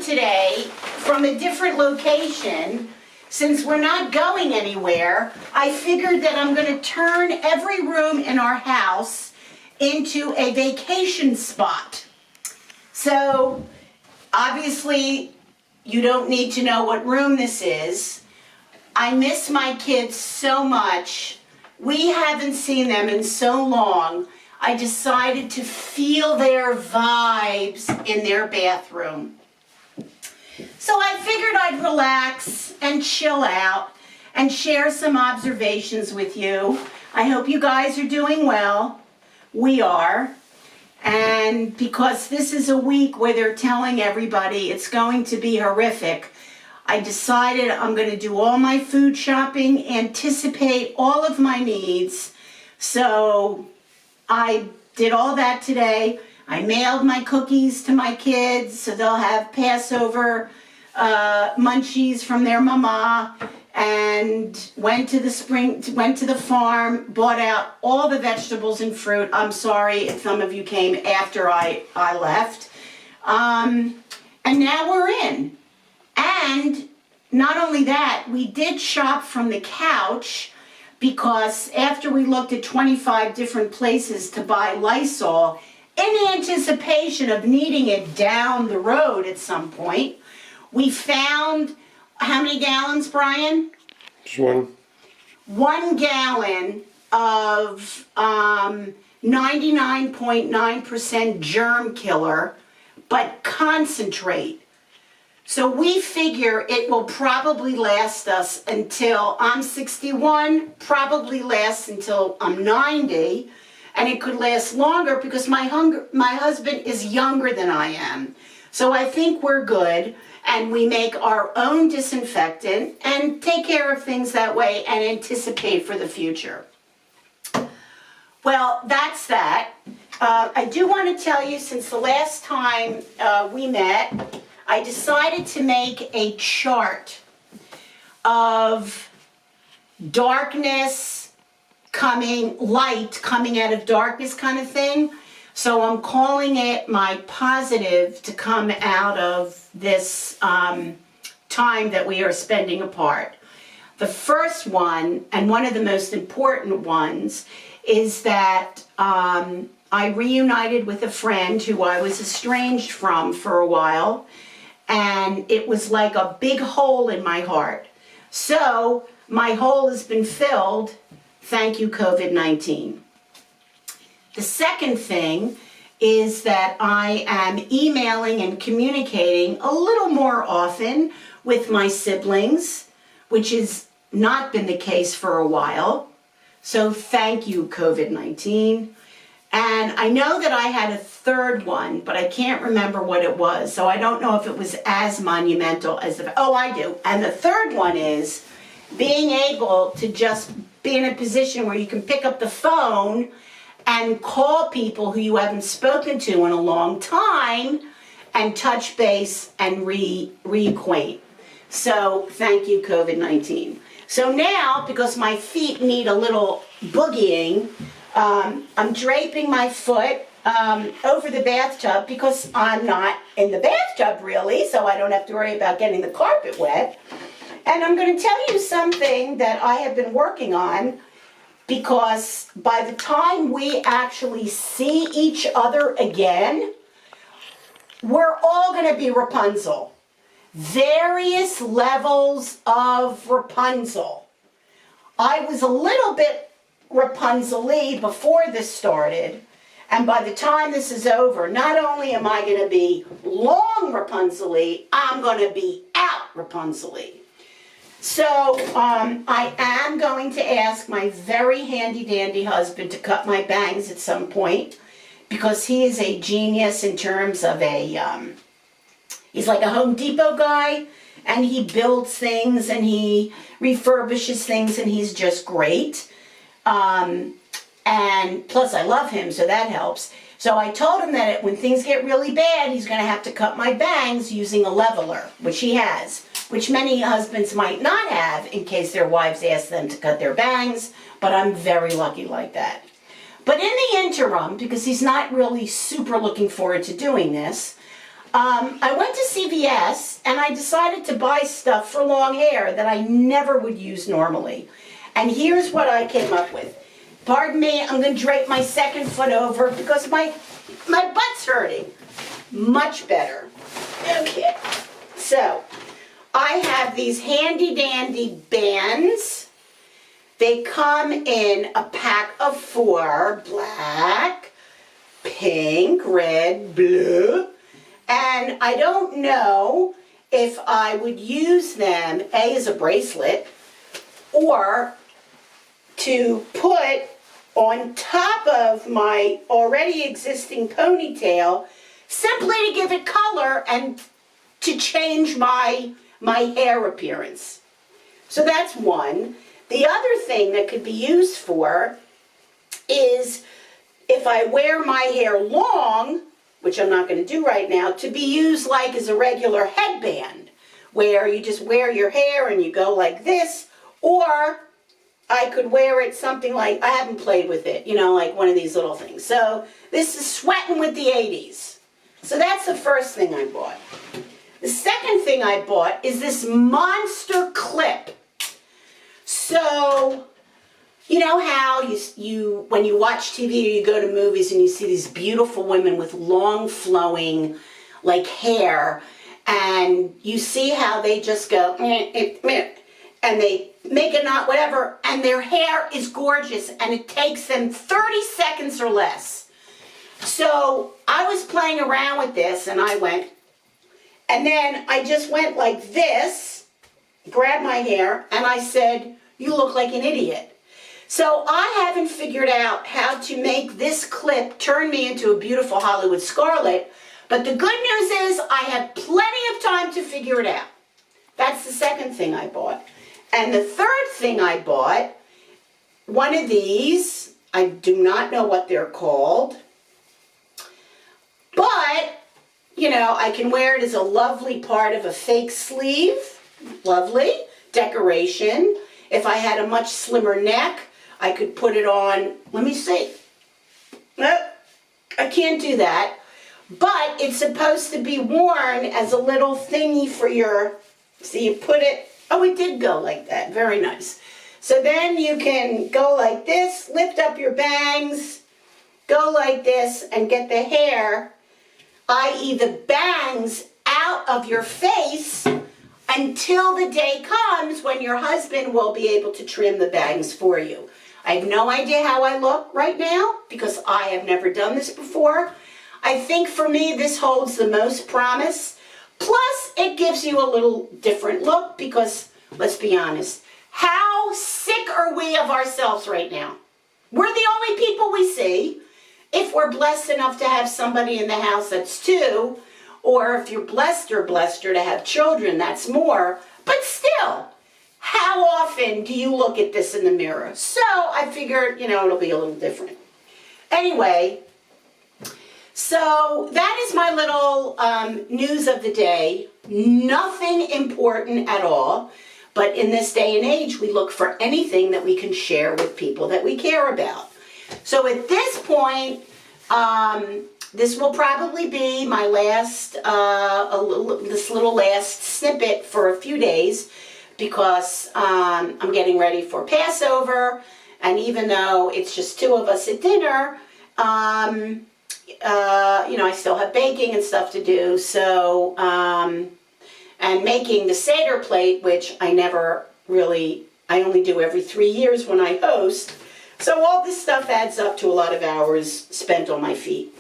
today from a different location. Since we're not going anywhere, I figured that I'm going to turn every room in our house into a vacation spot. So, obviously, you don't need to know what room this is. I miss my kids so much. We haven't seen them in so long. I decided to feel their vibes in their bathroom. So I figured I'd relax and chill out and share some observations with you. I hope you guys are doing well. We are. And because this is a week where they're telling everybody it's going to be horrific, I decided I'm going to do all my food shopping, anticipate all of my needs. So I did all that today. I mailed my cookies to my kids so they'll have Passover munchies from their mama, and went to the farm, bought out all the vegetables and fruit. I'm sorry if some of you came after I left. And now we're in. And not only that, we did shop from the couch, because after we looked at 25 different places to buy Lysol, in anticipation of needing it down the road at some point, we found, how many gallons, Brian? Just one. 1 gallon of 99.9% germ killer, but concentrate. So we figure it will probably last us until I'm 61, probably lasts until I'm 90, and it could last longer because my husband is younger than I am. So I think we're good, and we make our own disinfectant and take care of things that way and anticipate for the future. Well, that's that. I do want to tell you, since the last time we met, I decided to make a chart of darkness light coming out of darkness kind of thing. So I'm calling it my positive to come out of this time that we are spending apart. The first one, and one of the most important ones, is that I reunited with a friend who I was estranged from for a while. And it was like a big hole in my heart. So my hole has been filled. Thank you, COVID-19. The second thing is that I am emailing and communicating a little more often with my siblings, which has not been the case for a while. So thank you, COVID-19. And I know that I had a third one, but I can't remember what it was. So I don't know if it was as monumental as I do. And the third one is being able to just be in a position where you can pick up the phone and call people who you haven't spoken to in a long time and touch base and reacquaint. So thank you, COVID-19. So now, because my feet need a little boogieing, I'm draping my foot over the bathtub, because I'm not in the bathtub really, so I don't have to worry about getting the carpet wet. And I'm going to tell you something that I have been working on, because by the time we actually see each other again, we're all going to be Rapunzel. Various levels of Rapunzel. I was a little bit Rapunzel-y before this started, and by the time this is over, not only am I going to be long Rapunzel-y, I'm going to be out Rapunzel-y. So I am going to ask my very handy-dandy husband to cut my bangs at some point, because he is a genius in terms of he's like a Home Depot guy, and he builds things and he refurbishes things, and he's just great. And plus I love him, so that helps. So I told him that when things get really bad, he's going to have to cut my bangs using a leveler, which he has, which many husbands might not have in case their wives ask them to cut their bangs, but I'm very lucky like that. But in the interim, because he's not really super looking forward to doing this, I went to CVS and I decided to buy stuff for long hair that I never would use normally. And here's what I came up with. Pardon me, I'm going to drape my second foot over because my butt's hurting. Much better. Okay. So, I have these handy dandy bands. They come in a pack of 4, black, pink, red, blue. And I don't know if I would use them, A, as a bracelet, or to put on top of my already existing ponytail, simply to give it color and to change my hair appearance. So that's one. The other thing that could be used for is if I wear my hair long, which I'm not going to do right now, to be used like as a regular headband, where you just wear your hair and you go like this, or I could wear it something like, I haven't played with it, you know, like one of these little things. So this is sweating with the 80s. So that's the first thing I bought. The second thing I bought is this monster clip. So, you know how you when you watch TV or you go to movies and you see these beautiful women with long flowing like hair, and you see how they just go and they make a knot, whatever, and their hair is gorgeous and it takes them 30 seconds or less. So I was playing around with this and I went, and then I just went like this, grabbed my hair, and I said, "You look like an idiot." So I haven't figured out how to make this clip turn me into a beautiful Hollywood Scarlet, but the good news is I have plenty of time to figure it out. That's the second thing I bought. And the third thing I bought, one of these, I do not know what they're called, but, you know, I can wear it as a lovely part of a fake sleeve, lovely, decoration. If I had a much slimmer neck, I could put it on, let me see. Nope, I can't do that. But it's supposed to be worn as a little thingy for your, so you put it, oh, it did go like that, very nice. So then you can go like this, lift up your bangs, go like this, and get the hair, i.e. the bangs, out of your face until the day comes when your husband will be able to trim the bangs for you. I have no idea how I look right now because I have never done this before. I think for me this holds the most promise. Plus it gives you a little different look because, let's be honest, how sick are we of ourselves right now? We're the only people we see. If we're blessed enough to have somebody in the house, that's 2. Or if you're blesseder to have children, that's more. But still, how often do you look at this in the mirror? So I figured, you know, it'll be a little different. Anyway, so that is my little news of the day. Nothing important at all. But in this day and age, we look for anything that we can share with people that we care about. So at this point, this will probably be my last, this little last snippet for a few days because I'm getting ready for Passover, and even though it's just 2 of us at dinner, you know, I still have baking and stuff to do, so, and making the Seder plate, which I only do every 3 years when I host, so all this stuff adds up to a lot of hours spent on my feet.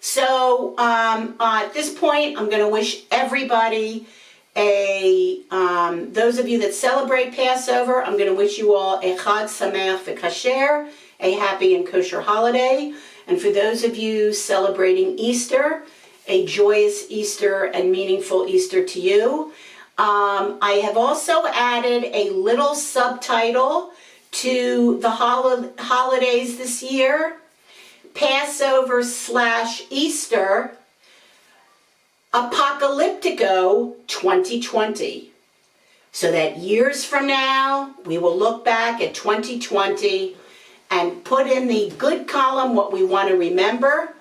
So at this point, I'm going to wish everybody those of you that celebrate Passover, I'm going to wish you all a Chag Sameach v'Kasher, a happy and kosher holiday. And for those of you celebrating Easter, a joyous Easter and meaningful Easter to you. I have also added a little subtitle to the holidays this year. Passover/Easter, Apocalyptico 2020. So that years from now, we will look back at 2020 and put in the good column what we want to remember,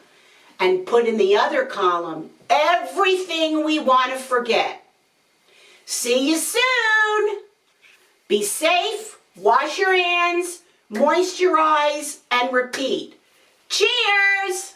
and put in the other column everything we want to forget. See you soon. Be safe, wash your hands, moisturize, and repeat. Cheers!